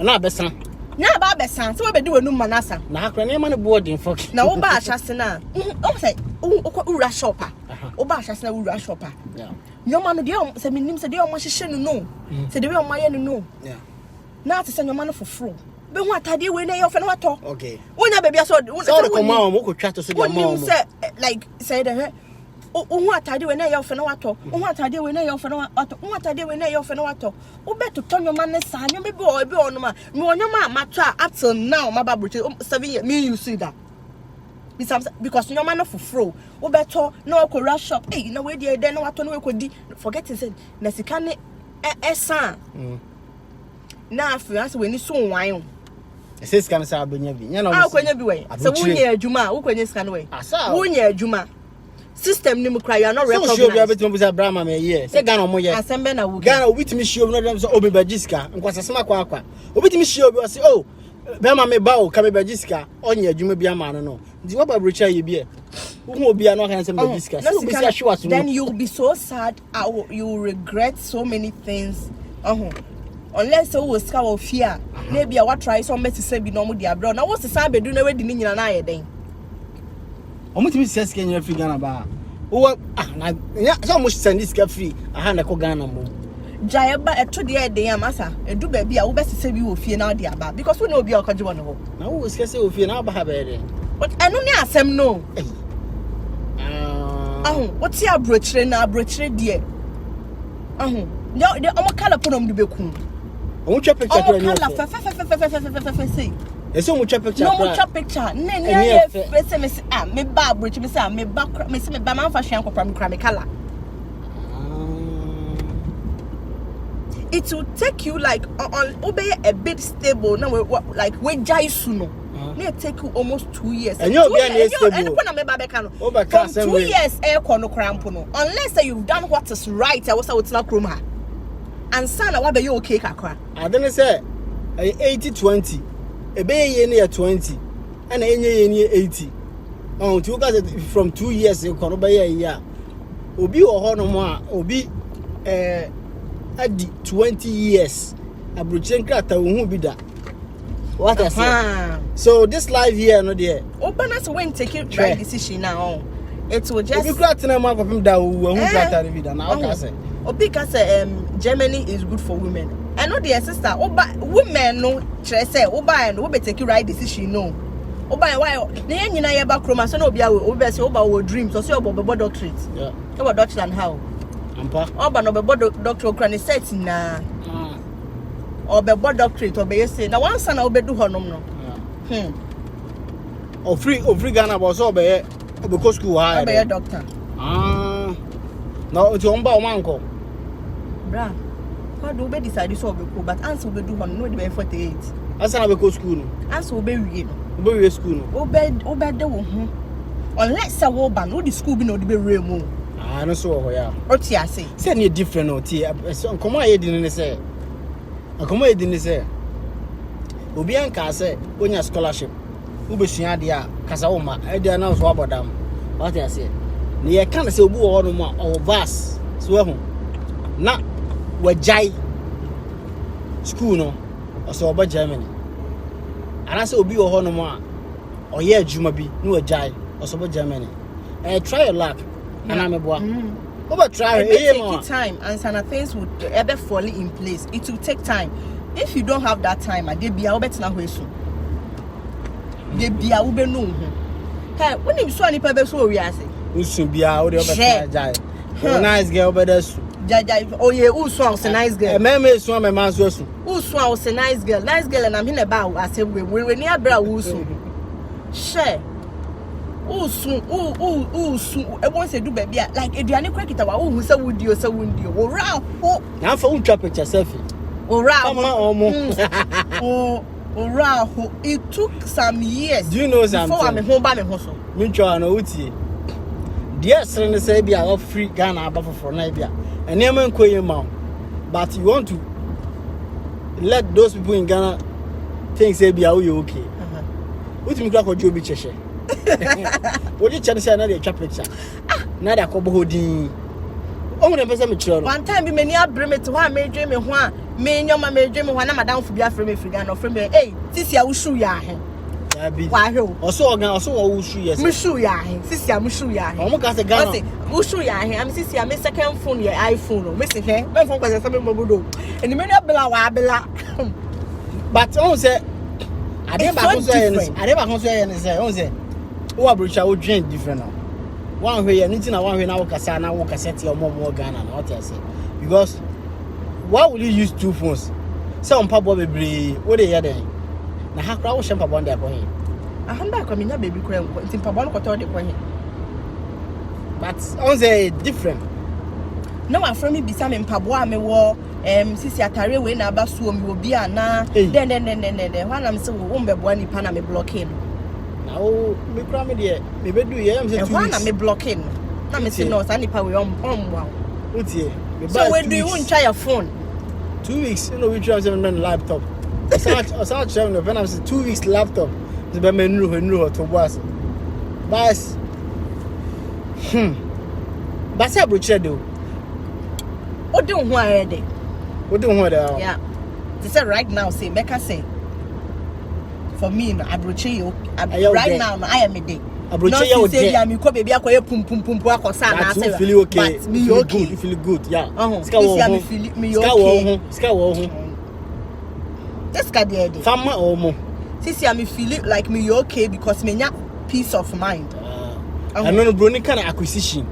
na abesa na ba abesa so we be di wanu manasa na akra na ma ne boarding for na wo ba ahyase na o say wo ura shopper wo ba ahyase na wo ura shopper yeah nyoma no de o say minim say de o mo hyehye no no say de we o maye no no yeah na ate say nyoma no foforo be hu atade we na ye ofe na wato okay wonya bebia so so ko ma o mo ko twa to so de ma o say like say the hu atade we na ye ofe na wato hu atade we na ye ofe na wato hu atade we na ye ofe na wato wo beto to nyoma ne sa nyoma bi o no ma me nyoma amato up till now my babroche 7 years me you see that because nyoma no foforo wo beto na ko rush shop eh na we dey na wato na we ko di forget it said na sika ne esa na afiance we ni so wan say scan say abenya bi nya na o kwenya bi we say wunya adwuma wo kwenya scan we wunya adwuma system ni mukra you are not recognized so show bi abetum bisa brahma me here say Ghana mo ye asembe na wo Ghana obitimi show no dem say obi bagiska nkwasasema kwa obitimi show bi say oh brahma me ba o ka me bagiska onya adwuma bi ama no ndi wo ba brocha ye bi e wo obi an kan say bagiska so obi say show aso then you'll be so sad you will regret so many things unless you was scared of fear maybe what try some message say be no mo dia bro na wo se san bedu na we di ni nyina na ayeden omutimi say sika nyina free Ghana ba wo na nya so mo send sika free aha na ko Ghana mo jaye ba eto de eden amasa edu ba bia wo be se bi wo fie na de aba because we no obi akwaje won ho na wo sika say wo fie na ba ha ba de but eno ni asem no what ti abrochire na abrochire de de omo kala ponom de beku omo twa picture to any fa say eso mo twa picture no mo twa picture na ni ye face me me ba abrochire me say me ba me say me ba man fa hwan kopra me kra me kala it will take you like on obey a bit stable now like we jai suno na take you almost 2 years and you be an stable and when am ba ka no from 2 years e ko no krampo no unless you've done what is right I was out na kroma and sana wa be you okay kakra I don't say 80-20 e be ye na 20 and enye ye ni 80 oh to go from 2 years e ko no be ye ya obi wo ho no mo a obi adi 20 years abrochen krata wo hu bi da what I say so this life here no there obanus when take it right decision now it will just obi krata na ma kopim da wo hu krata bi da na what I say obi ka say Germany is good for women I know dear sister women no chere say oba no we take it right decision no oba why na yen nyina ye ba kroma so na obi obi say oba wo dream so say oba be doctorate yeah oba doctor and how ampa oba no be doctor okra set na obe doctorate obe say na one son na obedu honom no o free Ghana but so obe go school high obe doctor no ti on ba o manko bra God obe decide so obe go but answer obedu honom no dey 48 asa na be go school no answer obe wie no obe wie school no obe de wo ho unless say wo ba no the school bi no dey be re mu no so ho ya o ti ase say na different no ti nkomo aye di ne say nkomo aye di ne say obi anka say onya scholarship wo be sua de a kasa wo ma e de na so abodam what you say na ye kan say obi wo ho no ma o vas so ho na wajai school no so oba Germany ana say obi wo ho no ma o ye adwuma bi na wajai Osobo Germany. Try your luck. And I'm a boy. Over try it will take time, and some things would ever fall in place. It will take time. If you don't have that time, they be out better now. They be out be no. Hey, when you saw any people so we are saying. Usun be out there. Nice girl, but that's. Oh yeah, Uswan was a nice girl. Meme so my man's also. Uswan was a nice girl, and I'm in about. I said we near bra Usun. Share. Usun. I want to do baby like Adriana Crackita. Who say would you so would you? Or round. Now for trap picture selfie. Or round. Oh, round. It took some years. Do you know something? Before I'm home by my hustle. Mincho no uti. Dear son, say be a free Ghana above for Nibia. And never quay mount. But you want to let those people in Ghana think say be you okay. What you crack or Joe Bicheshe? What you chance another trap picture? Now they're called holding. Oh, the person mature. One time, we may near bring me to one may dream and one may your mamma dream one of Madame Fubia from me, Frigano from me. Hey, this year will show ya. Why, also, who show yes, Mushu ya, Sissia Mushu ya. Almost a gun. Mushu ya, I'm Sissia, I'm second phone, your iPhone, missing her, my phone was a family mobudo, and the minute Bella. But on say, I never consider anything. Oh, I wish I would drink different now. One way, anything I want when I walk a now walk a set your mom more Ghana and what I say. Because why would you use two phones? Some papa will be what they are then. Now, how crowd was shampoo on their point? I come back, I mean, baby cream, it's in Pabon got all the point. But on say different. No, my friend me be some in Pabwa, me war, Sissia Tare, when I bass will be a na, then, when I'm so won't be one pana me blocking. Now, me cram it here. Maybe do you? I'm saying, one I'm blocking. I'm saying, no, Sandy Power on wow. What's here? So, when do you want to try your phone? 2 weeks, you know, we try to laptop. I start showing when I'm saying 2 weeks laptop. The menu to was. But, but I broach do. What don't want it? What don't want it? Yeah. They say right now, say, make us say. For me, I broach you. Right now, I am a day. I broach you. Say, I'm a baby. I call you pum pum pum pum. I feel okay. But me okay. You feel good, yeah. Me okay. This guy there. Farmer or more. Sisi, I'm feeling like me okay because me nya peace of mind. I know Brony kind of acquisition.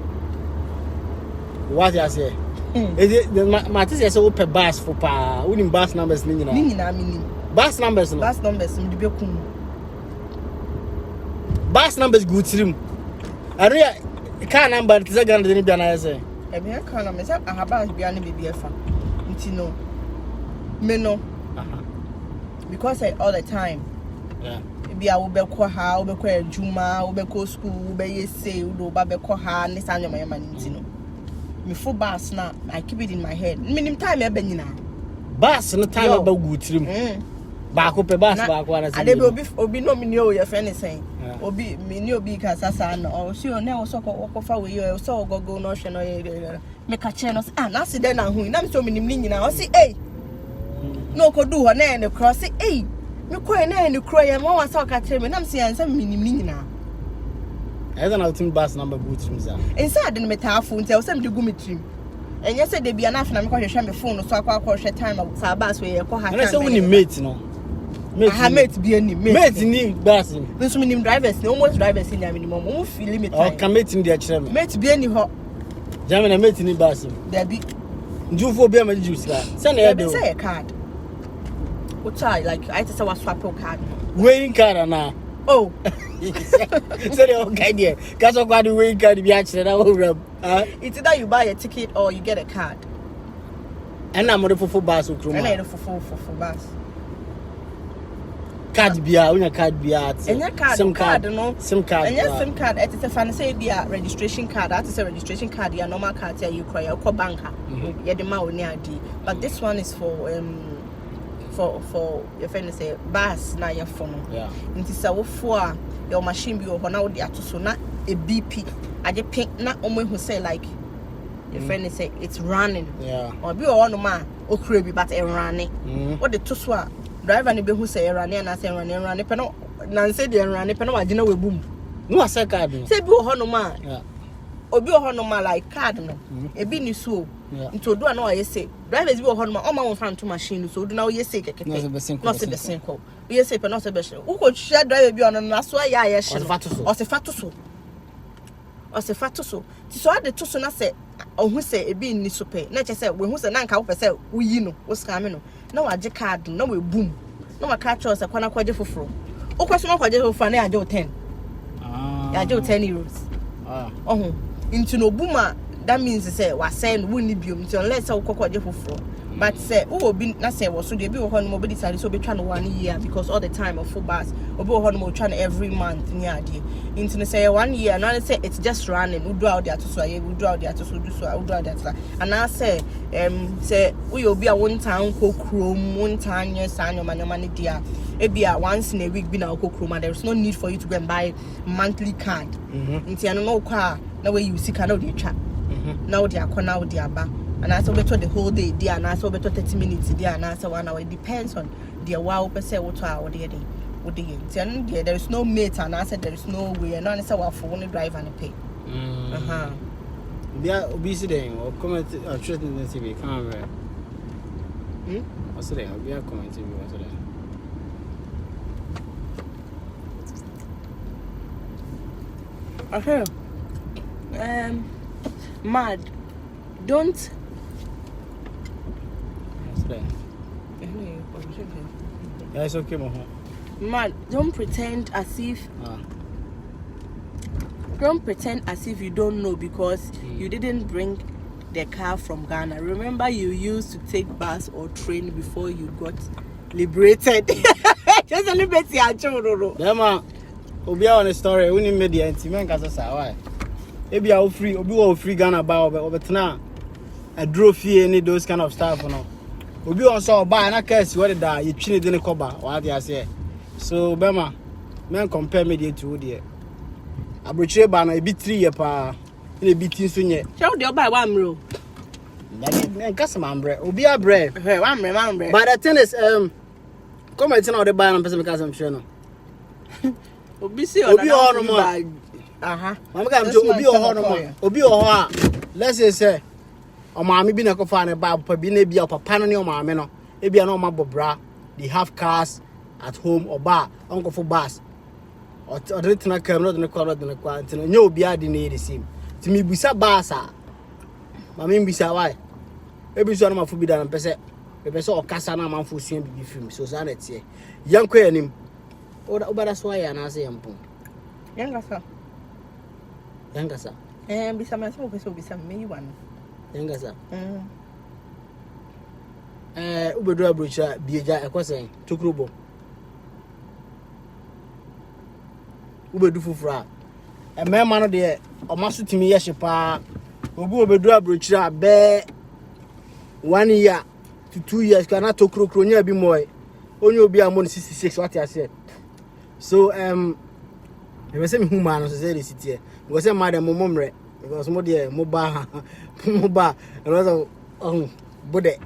What I say? Is it the Matis is open bus for pa? Winning bus numbers, bus numbers, bus numbers. Bus numbers good to him. I really car number is a gun. Didn't be an answer. I mean, I can't myself. I have to be an BBF. No, me no. Because all the time. Yeah. Maybe I will be call her, will be call Juma, will be call school, will be say, will be call her, and this and my man, you know. Me full bus now, I keep it in my head. Minimum time, I've been now. Bus, no time about good to him. Back up a bus, back one. And they will be no me know your friend is saying. Obi me know because as I know, she now so walk off away, you so go notion or make a channel. And I see then who I'm so many now. I see, hey, no could do her name across it, hey. Me cry na and cry and one talk at him and I'm saying some meaning now. I don't know how bus number good to me. Inside the metal phone tell some to go me trim. And yes, they be enough and I'm going to share my phone so I call share time of Sabas where you call her. I said when you mate, no. I mate be any mate in bus. This meaning drivers, no more drivers in the minimum. Won't feel limit. Or can mate in their chairman. Mate be any hot. German mate in the bus. There be. Do for be my juice. Send a card. What like I just was swap your card. Weighing card now. Oh. So they okay there. Cause of what the weighing card be actually that will it's either you buy a ticket or you get a card. And I'm ready for bus or and I for bus. Card be out, card be out. And your card, some card, no, some card. And yes, some card. It is a fancy be a registration card. That is a registration card. Your normal card here you cry. You call banker. You the money near ID. But this one is for your friend say bus na your phone. Yeah. Nti sa wo for your machine be ho na wo dey atoso na a BP. I just pink na omo who say like your friend say it's running. Yeah. Or be one man okure bi but e running. What the to so a driver ni be who say running and I say running pe no na say dey running pe no wa gina we boom. No say card no. Say bi wo hono ma. Yeah. Obi wo hono ma like card no. Ebi ni so. Into do na o say. Drivers bi wo hono ma o ma won fan to machine so do na o say keke. No say the same call. We say pe no say be share. Wo ko share driver bi ono na so ya ye share. O se fatu so. Ti so ade to so na say ohun say ebi ni so pe. Na che say we hu say na nka wo pe say wo yi no, wo scam no. Na wa je card na we boom. Na wa catch us akwana kwaje foforo. O kwaso na kwaje foforo na ya je 10. Ya je 10 euros. Into no boomer, that means say was saying we need you unless I kwaje foforo. But say who be na say was so dey be wo hono mo be decide so be try no 1 year because all the time of full bars obi wo hono mo try every month near ade into say 1 year now say it's just running we do out there to so we do out there to so do so we do out there and I say we obi a one time ko krom one time yes anyo manyoma dia ebia once in a week be na ko krom and there is no need for you to go and buy monthly card into ano no kwa na we you see kana dey twa now dey akona we dey aba. And I saw better the whole day, dear, and I saw better 30 minutes, dear, and I saw 1 hour. It depends on the wow per se what hour the day. There is no mate, and I said there is no way, and I said well for only drive and pay. Yeah, obesity or comment or treating the TV. Come on, what's today? I'll be a comment TV. What's today? Okay. Mad. Don't. Yeah, it's okay, Man, don't pretend as if you don't know because you didn't bring the car from Ghana. Remember you used to take bus or train before you got liberated. Just a little bit yeah, man. Obi on the story, we need media and Timen Casa. Why? Maybe I'll free Obi free Ghana bar but now I drove here any those kind of stuff, you know. Obi on saw buy and I guess what that you chini didn't cover what I say. So Bema, men compare media to dear. I brought you a bit 3 year pa in a bit soon yet. Show the buy 1 row. That customer bread. Obi a bread. 1 bread. But the thing is, come and tell the buy and person because I'm sure no. Obi see Obi on no more. I'm going to Obi on no more. Obi on. Let's say. O maami bi na ko fa ne ba papa bi na bia papa no ne o maami no e bia na o mabobra they have cars at home or bar uncle for bus or na camera na kwa ntino nye obi ade na the same ti mi busa bus a maami busa why e bi so na mafu bi da na pese o kasa na manfo sua bi film so za na tie yanko yanim o ba so ya na se yampo yangasa bisa ma so pese bisa me yi wan Yangasa. Ubedo abrocha bieja ekosen tokrobo. Ubedu fufura. Mema no de omaso timi yehye pa. Obi obedu abrocha be 1 year to 2 years kana tokrokro nya bi moy. Onye obi amon 66 what I said. So they say me human no say the city. We say madam momomre because mo de mobile and also bude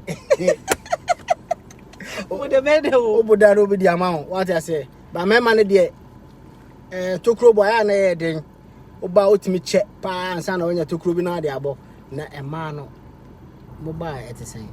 bude bede o bude do be the amount what I say but my man dey tokro boy na e den oba otimi che pa ansa na onya tokro bi na dey abo na e ma no mobile at the same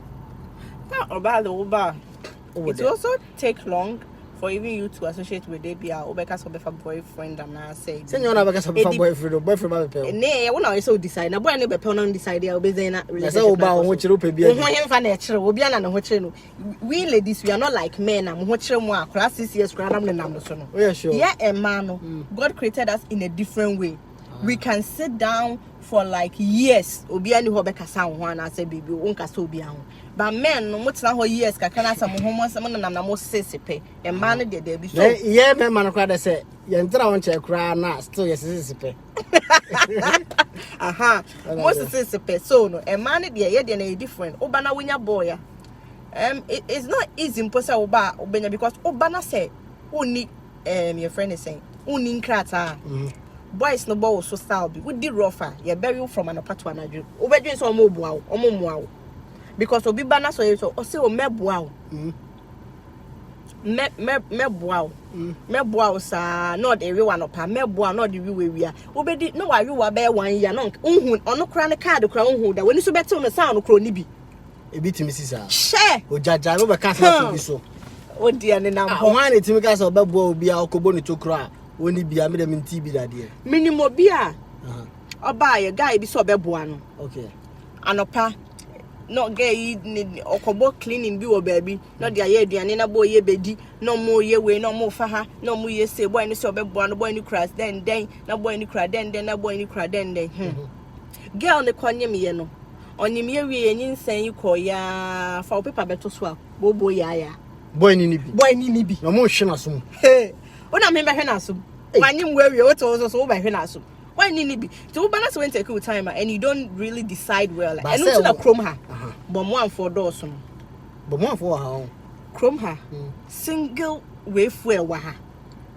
it also take long for even you to associate with Debia or because of a boyfriend and I say you na because of boyfriend ba pe ne we na so decide na boy na be pe no decide ya obeze na relationship oba ho chiro pe bia ho hemfa na chiro obi na ho chiro no we ladies we are not like men na ho chiro mu akra 6 years kra nam no so no yeah sure yeah a man no God created us in a different way. We can sit down for like years obi ani ho be kasa ho na say baby won kasa obi ho but men no mutena ho years kakana sam ho mo sam na mo sesepe e man no de bi so yeah me man kwa de say ye ntra won che kra na still yes sesepe mo sesepe so no e man de ye de na different oba na wonya boy ya it's not easy impossible oba obenya because oba na say uni your friend is saying uni nkrata boys no bow so style be we did rougher you bury from an apart to another obedwen so omo because obi bana so o say o meboa o me boa sa not everyone opa me boa not the we obedi no wa we be 1 year no unhu ono kra ne card kra unhu da woni so beti no sound kro ni bi e biti misisa she ojaja no be ka sa bi so o dia ne na bo wan etimi ka sa obeboa obi a okobo ne tokro a woni bia me dem nti bi da de minimo bia oba ye guy bi so obeboa no okay anopa no gay okobo cleaning bi wo baby no dia ye aduane na boy ye bedi no mo ye we no mo fa ha no mo ye say boy ni so obeboa no boy ni crash den na boy ni crash den na boy ni crash den girl ne kwanyem ye no onyim ye wie nyinsan yi koya fa paper beto so a bobo ya boy ni bi no mo hwe na so he ona me be hwe na so wanyim we wie wo to so wo be hwe na so why need be so balance when take your time and you don't really decide well like and not chrome her but one for doors but one for her chrome her single way fuel wa ha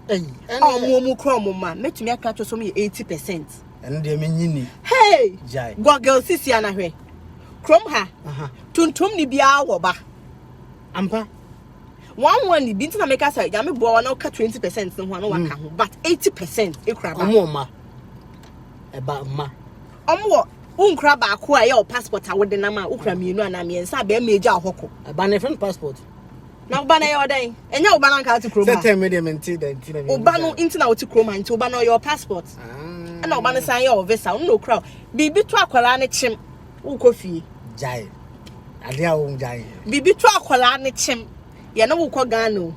eh mo chrome ma metumi aka to so me 80% and dey me nyini hey jai go girl sisi ana hwe chrome her tuntum ni bia wo ba ampa one ni bi ntina make say ya me bo na ka 20% no ho no waka ho but 80% e kra ba ma eba ma omwo unkra ba ko aye o passport awode na ma ukra mienu ana miensa ba meja ahoko eba na friend passport na uba na ye odan enya uba na nka ti kroma set medium nti da nti na uba no nti na oti kroma nti uba no your passport na uba no san ye o visa no kra bibi to akwala ne chim ukofie jai ade a wo jai bibi to akwala ne chim ye na wo ko Ghana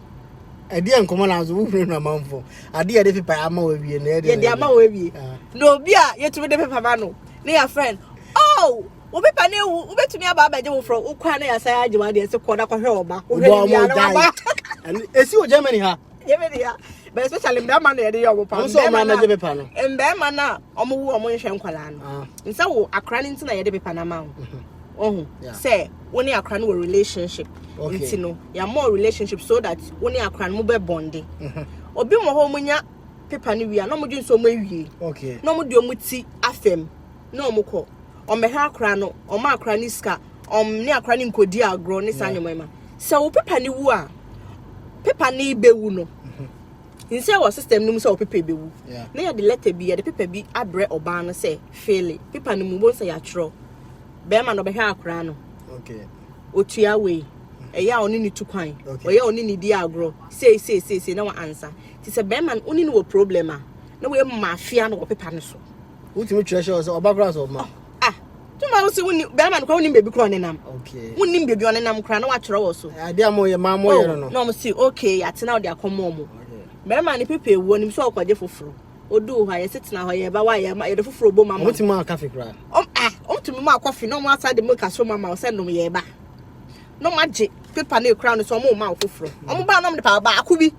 ade enkomo na zo wo na manfo ade ye de pepa ama wa wie na ye de ama wa wie no obi a ye tumi de pepa ma no ne ya friend oh wo pepa na ewu wo betumi aba abaje wo fro wo kwa na ya sai agima de se ko da ko hwe oba wo hwe ya na ba esi o Germany ha but especially mbe ma na ye de yo pa mbe ma na je pepa no mbe ma na omo wu omo nhwe nkwala no nsa wo akra ni ntina ye de pepa na ma wo say woni akra no relationship nti no ya more relationship so that woni akra no be bonding obi mo ho munya paper ni wi a no mo dwun so mo awie okay no mo de omuti afem no mo ko o me ha akra no o ma akra ni ska ni akra ni nkodi agro ni sanyoma se wo paper ni wu a paper ni bewu no nse wo system num se wo paper bewu na ya de letter bi ya de paper bi abre oba no se fail paper ni mu bo se ya tro be ma no be ha akra no okay otua we eya oni ni tukwan oya oni ni di agro say na wa answer ti se be man oni ni wo problem a na we mafia no wo pepa ne so ultimate treasure so oba kra so ma tuma wo se woni be man ko woni bebi kro ne nam okay woni bebi one nam kra na wa kyerɛ wo so ade amoye ma moye no no mo say okay atena wo de akomo mo be man ni pepe wo nim so okwaje foforo odu ha ye setena ho ye ba wa ye ma ye de foforo bo mama mutima cafe kra tumi ma coffee no mo asa de mo ka so mama o se no ye ba no maje paper na crown so mo ma foforo omo ba no me pa ba akubi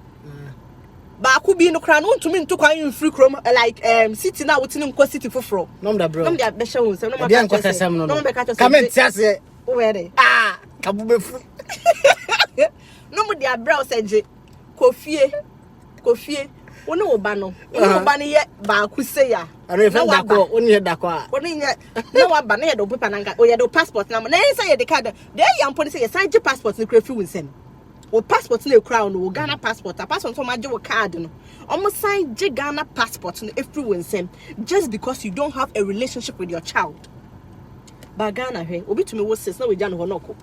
no crown ntumi ntukwan in free chrome like city na wotini nko city foforo no me da bro no me da be hye wo se no ma ka tese no no me ka tese comment ase o were kabu be fu no mo dia bra o se je kofie woni wo ba no ye ba ku se ya na wa ba woni ye dako woni ye na wa ba na ye do paper na nka o ye do passport na na say ye de card de yam pon say ye sign passport ni kra fi winsem o passport na crown no Ghana passport a passport so ma je wo card no omo sign je Ghana passport no every winsem just because you don't have a relationship with your child ba Ghana he obi tumi wo sis na we jana ho no ko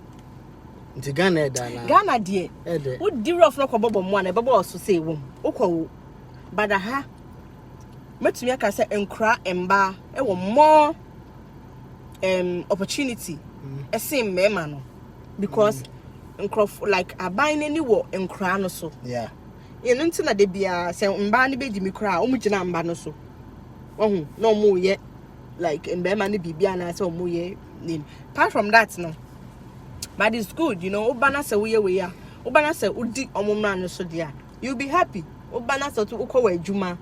nti Ghana e da na Ghana de wo di rough no ko bobo mo na bebo so say wo wo bada ha metumi aka say enkra emba e wo more opportunity esim mema no because nkrof like aban ni wo enkra no so yeah eno ntina de bia say mba ne beji mi kra o mu gina mba no so ohun no mu ye like mbema ne bibia na say o mu ye name apart from that no but it's good you know obana say we ya obana say udi omumra no so dia you'll be happy obana say to ukọ adwuma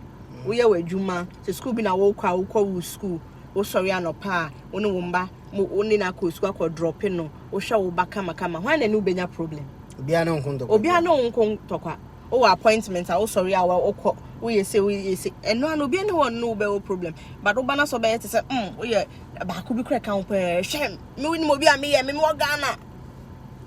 we ye adwuma say school bi na wo kwa wo school wo sorry anopa woni wo mba woni na ko school akọ drop no wo hwa wo baka makama hwan na ne ubenya problem obi ana nkon tokwa o appointment a wo sorry a wo kọ wo ye say eno an obi ne won no be wo problem but obana so be ye say wo ye ba ko bi kra kan pe hwem me woni mo bi a me ye me wo Ghana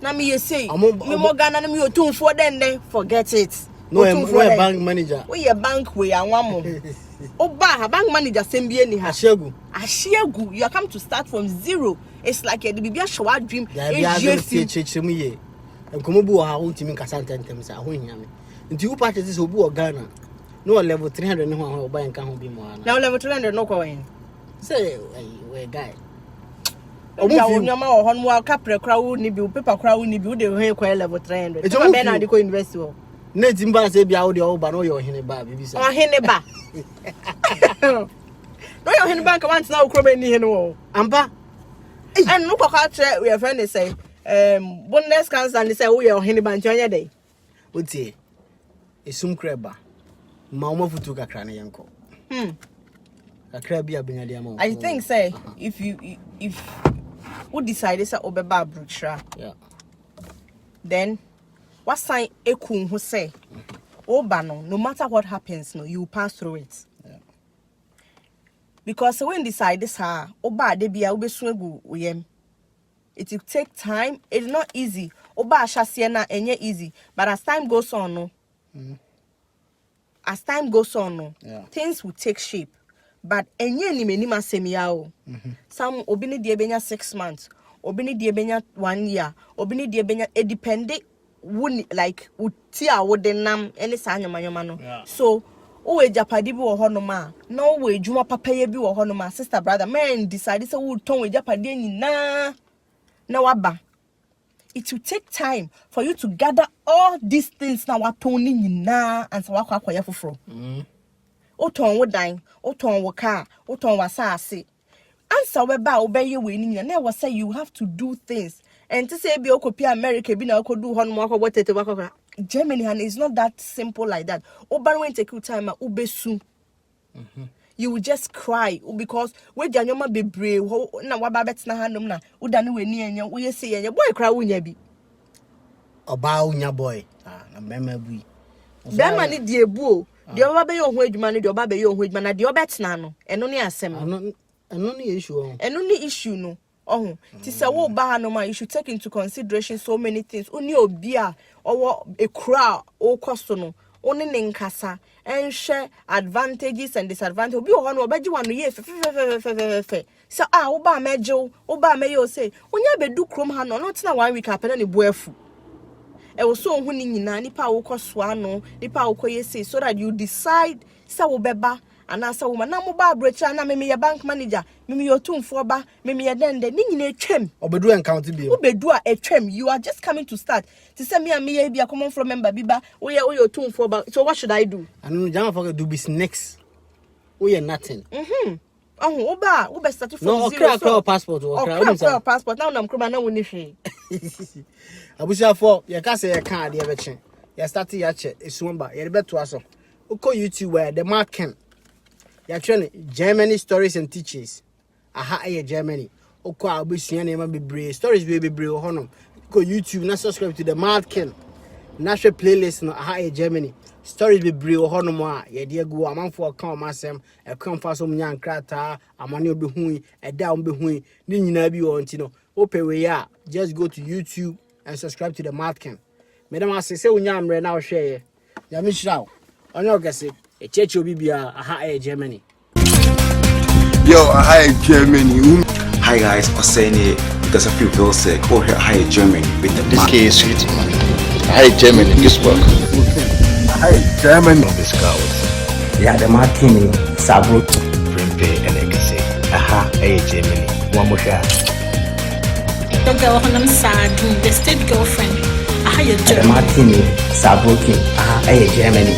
Na me say, me mo Ghana na me otun for then forget it. No, a bank manager. We a bank we and one more. Oba, a bank manager send be any Ashegu. Ashegu, you are come to start from zero. It's like a be a shower dream. And Komobu are out to me Casantan Thames. I win yammy. Into you part this Obu Ghana. No level 300 no buy and can't be more. Now level 300 no going. Say, we guy. Nyama on wa capre crowd ni bi paper crowd ni bi de ho level 300. It's a Bernard go university. Net imba say bia wo de oba no your hene ba bibi say. Oh hene ba. No your hene ba ka want na ukro be ni hene wo. Ampa. And no kwa tra we friend say bonus cancer ni say wo your hene ba nchonya dey. Otie. Esum kreba. Ma wo mafutu kakra na yenko. Kakra bia benyade ma. I think say if who decided say obeba abrochra. Yeah. Then what sign ekun who say oba no matter what happens no you pass through it. Yeah. Because when decide this oba de bia obesu egu oyem. It will take time. It's not easy. Oba ashase na enye easy, but as time goes on no. As time goes on no, things will take shape. But enye ni meni masemia o. Some obini die benya 6 months, obini die benya 1 year, obini die benya it depende won like utia wo de nam ene sa anyoma no. So o we japadi bi wo hono ma, na o we adwuma papa ye bi wo hono ma, sister brother men decide say wo ton we japadi nyina na waba. It will take time for you to gather all these things na waton ni nyina and sa wakwa akoya foforo. Oton wo dan, oton wo car, oton wasase. Answer we ba obeye we ni nyina na say you have to do things. And to say be okopi America bi na okodu hono mo akwa tete wakwa. Germany and it's not that simple like that. Oba when take you time ubesu. You will just cry because we janyoma bebre na waba betna hanom na udane we ni enya we say enya boy cry wunya bi. Oba unya boy. Na mema bui. Bema ni die bu o. Die oba be yo ho adwuma ni die oba be yo ho adwuma na die obetna no. Eno ni asem. Eno ni issue o. Eno ni issue no. Oh, ti say wo ba no ma you should take into consideration so many things. Oni obi a owo e kura o koso no. Oni ne nkasa enhwe advantages and disadvantages obi ho no obeji wano ye fe so oba meje oba me yo say onya bedu krom ha no no tina 1 week apena ne boafu e wo so hu ni nyina nipa wo koso ano nipa wo koye say so that you decide say wo beba anasa wo na mo ba abrocha na me bank manager me yo tumfo ba me dende ni nyina etwem obedu account bi obedu a etwem you are just coming to start to say me be a common from member biba we yo tumfo ba so what should I do anu jama for do business we nothing oba start from no, zero no passport okra passport now na mkroma na woni hwe abusia for ye ka say ye kan ade be chen ye start ya che esumba ye be to aso uko YouTube where the market ya training Germany stories and teachings Germany uko abusua na ma bebre stories be bebre ho no uko YouTube na subscribe to the market national playlist no Germany stories bebre ho no mo a ye de agu amanfo kan o masem e kan fa so mnya nkrata amane obehu e da obehu ni nyina bi wo ntino open we ya just go to YouTube and subscribe to the market madam asese unya amre na wo hwe ye ya mi shiraw onye ogese e cheche obi bia Germany. Yo, Germany. Hi guys, Oseni, because I feel very sick. Oh, hi Germany with the this case is sweet man. Hi Germany, this work. Hi Germany. This cows. Yeah, the Martini, Sabro. Primpe and Ekase. Germany. One more shot. Your girl on sad, the state girlfriend. The Martini, Sabro, Germany.